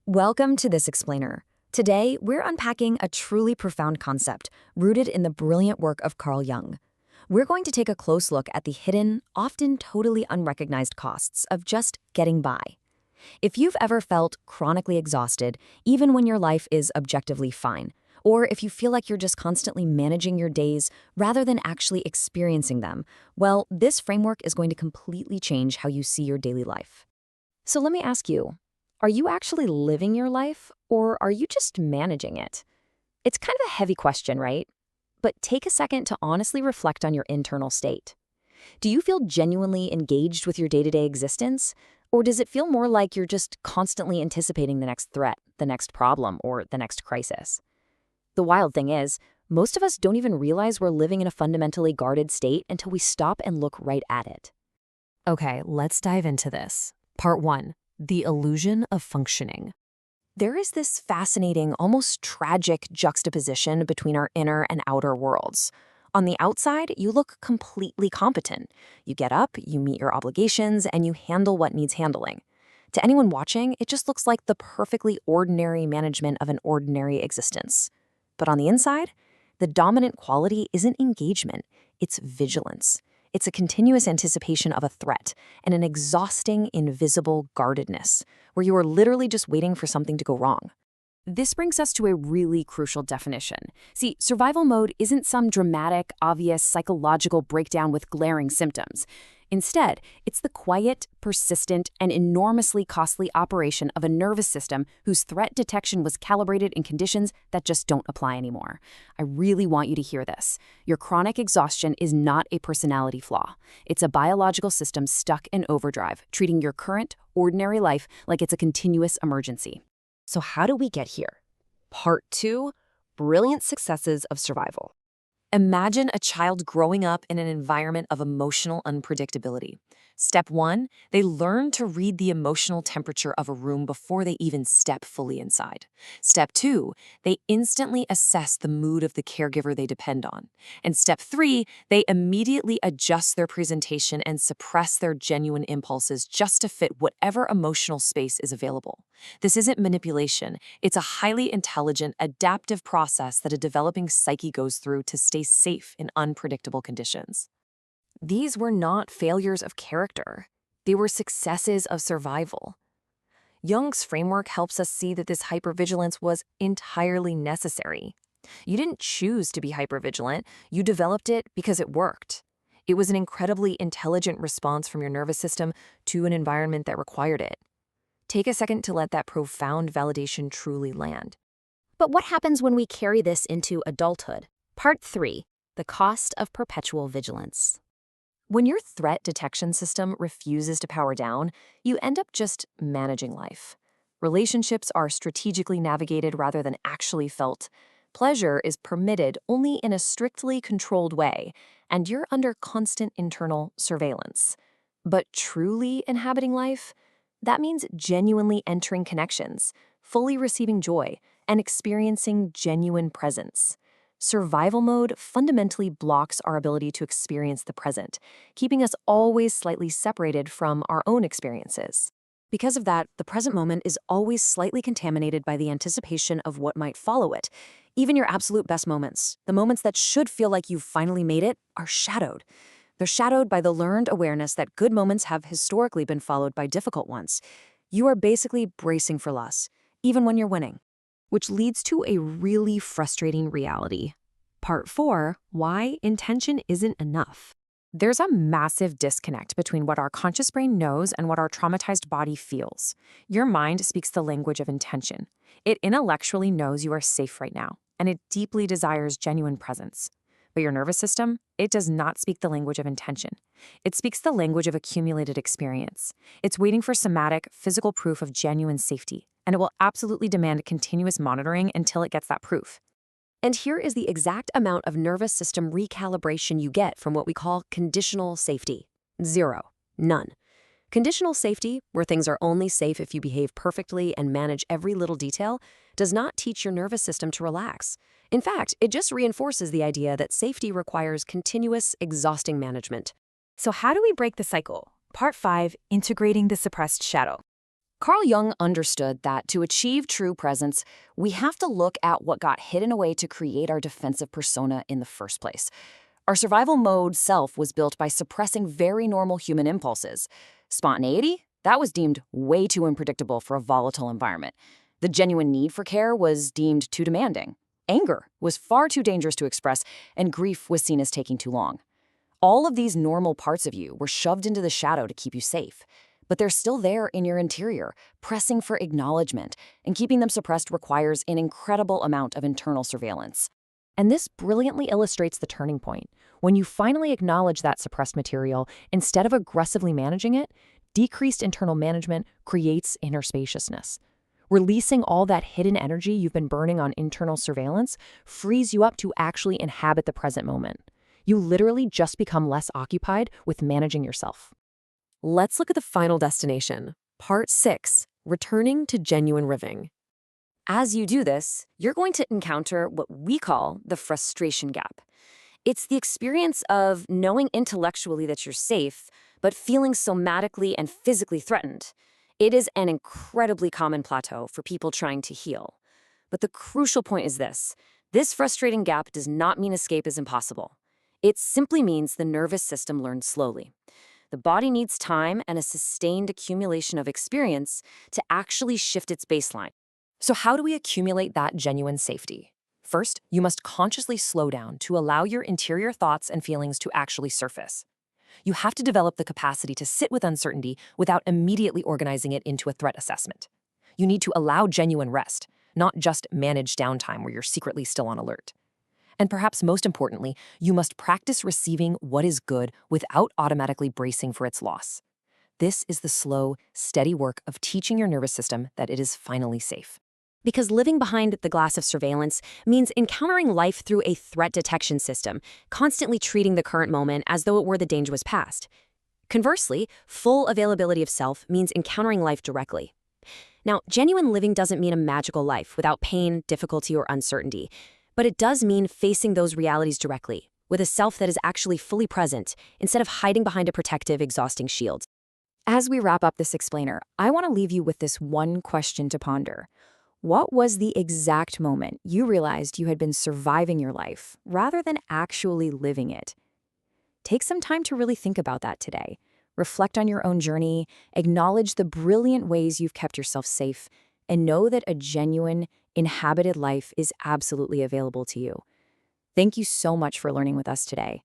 Welcome to This Explainer. Today, we're unpacking a truly profound concept rooted in the brilliant work of Carl Jung. We're going to take a close look at the hidden, often totally unrecognized costs of just getting by. If you've ever felt chronically exhausted, even when your life is objectively fine, or if you feel like you're just constantly managing your days rather than actually experiencing them, well, this framework is going to completely change how you see your daily life. So let me ask you, are you actually living your life, or are you just managing it? It's kind of a heavy question, right? But take a second to honestly reflect on your internal state. Do you feel genuinely engaged with your day-to-day existence, or does it feel more like you're just constantly anticipating the next threat, the next problem, or the next crisis? The wild thing is, most of us don't even realize we're living in a fundamentally guarded state until we stop and look right at it. Okay, let's dive into this. Part 1. The illusion of functioning. There is this fascinating, almost tragic juxtaposition between our inner and outer worlds. On the outside, you look completely competent. You get up, you meet your obligations, and you handle what needs handling. To anyone watching, it just looks like the perfectly ordinary management of an ordinary existence. But on the inside, the dominant quality isn't engagement, it's vigilance. It's a continuous anticipation of a threat and an exhausting, invisible guardedness, where you are literally just waiting for something to go wrong. This brings us to a really crucial definition. See, survival mode isn't some dramatic, obvious psychological breakdown with glaring symptoms. Instead, it's the quiet, persistent, and enormously costly operation of a nervous system whose threat detection was calibrated in conditions that just don't apply anymore. I really want you to hear this. Your chronic exhaustion is not a personality flaw. It's a biological system stuck in overdrive, treating your current, ordinary life like it's a continuous emergency. So how do we get here? Part 2, Brilliant Successes of Survival. Imagine a child growing up in an environment of emotional unpredictability. Step 1, they learn to read the emotional temperature of a room before they even step fully inside. Step 2, they instantly assess the mood of the caregiver they depend on. And step 3, they immediately adjust their presentation and suppress their genuine impulses just to fit whatever emotional space is available. This isn't manipulation. It's a highly intelligent, adaptive process that a developing psyche goes through to stay safe in unpredictable conditions. These were not failures of character. They were successes of survival. Jung's framework helps us see that this hypervigilance was entirely necessary. You didn't choose to be hypervigilant. You developed it because it worked. It was an incredibly intelligent response from your nervous system to an environment that required it. Take a second to let that profound validation truly land. But what happens when we carry this into adulthood? Part 3. The cost of perpetual vigilance. When your threat detection system refuses to power down, you end up just managing life. Relationships are strategically navigated rather than actually felt. Pleasure is permitted only in a strictly controlled way, and you're under constant internal surveillance. But truly inhabiting life? That means genuinely entering connections, fully receiving joy, and experiencing genuine presence. Survival mode fundamentally blocks our ability to experience the present, keeping us always slightly separated from our own experiences. Because of that, the present moment is always slightly contaminated by the anticipation of what might follow it. Even your absolute best moments, the moments that should feel like you've finally made it, are shadowed. They're shadowed by the learned awareness that good moments have historically been followed by difficult ones. You are basically bracing for loss, even when you're winning. Which leads to a really frustrating reality. Part 4, Why Intention Isn't Enough. There's a massive disconnect between what our conscious brain knows and what our traumatized body feels. Your mind speaks the language of intention. It intellectually knows you are safe right now, and it deeply desires genuine presence. But your nervous system, it does not speak the language of intention. It speaks the language of accumulated experience. It's waiting for somatic, physical proof of genuine safety, and it will absolutely demand continuous monitoring until it gets that proof. And here is the exact amount of nervous system recalibration you get from what we call conditional safety. 0. None. Conditional safety, where things are only safe if you behave perfectly and manage every little detail, does not teach your nervous system to relax. In fact, it just reinforces the idea that safety requires continuous, exhausting management. So how do we break the cycle? Part 5. Integrating the suppressed shadow. Carl Jung understood that to achieve true presence, we have to look at what got hidden away to create our defensive persona in the first place. Our survival mode self was built by suppressing very normal human impulses. Spontaneity? That was deemed way too unpredictable for a volatile environment. The genuine need for care was deemed too demanding. Anger was far too dangerous to express, and grief was seen as taking too long. All of these normal parts of you were shoved into the shadow to keep you safe. But they're still there in your interior, pressing for acknowledgement, and keeping them suppressed requires an incredible amount of internal surveillance. And this brilliantly illustrates the turning point. When you finally acknowledge that suppressed material, instead of aggressively managing it, decreased internal management creates inner spaciousness. Releasing all that hidden energy you've been burning on internal surveillance frees you up to actually inhabit the present moment. You literally just become less occupied with managing yourself. Let's look at the final destination, Part 6, Returning to Genuine Living. As you do this, you're going to encounter what we call the frustration gap. It's the experience of knowing intellectually that you're safe, but feeling somatically and physically threatened. It is an incredibly common plateau for people trying to heal. But the crucial point is this frustrating gap does not mean escape is impossible. It simply means the nervous system learns slowly. The body needs time and a sustained accumulation of experience to actually shift its baseline. So how do we accumulate that genuine safety? First, you must consciously slow down to allow your interior thoughts and feelings to actually surface. You have to develop the capacity to sit with uncertainty without immediately organizing it into a threat assessment. You need to allow genuine rest, not just manage downtime where you're secretly still on alert. And perhaps most importantly, you must practice receiving what is good without automatically bracing for its loss. This is the slow, steady work of teaching your nervous system that it is finally safe. Because living behind the glass of surveillance means encountering life through a threat detection system, constantly treating the current moment as though it were the dangerous past. Conversely, full availability of self means encountering life directly. Now, genuine living doesn't mean a magical life without pain, difficulty, or uncertainty, but it does mean facing those realities directly, with a self that is actually fully present, instead of hiding behind a protective, exhausting shield. As we wrap up this explainer, I want to leave you with this one question to ponder. What was the exact moment you realized you had been surviving your life rather than actually living it? Take some time to really think about that today. Reflect on your own journey, acknowledge the brilliant ways you've kept yourself safe, and know that a genuine, inhabited life is absolutely available to you. Thank you so much for learning with us today.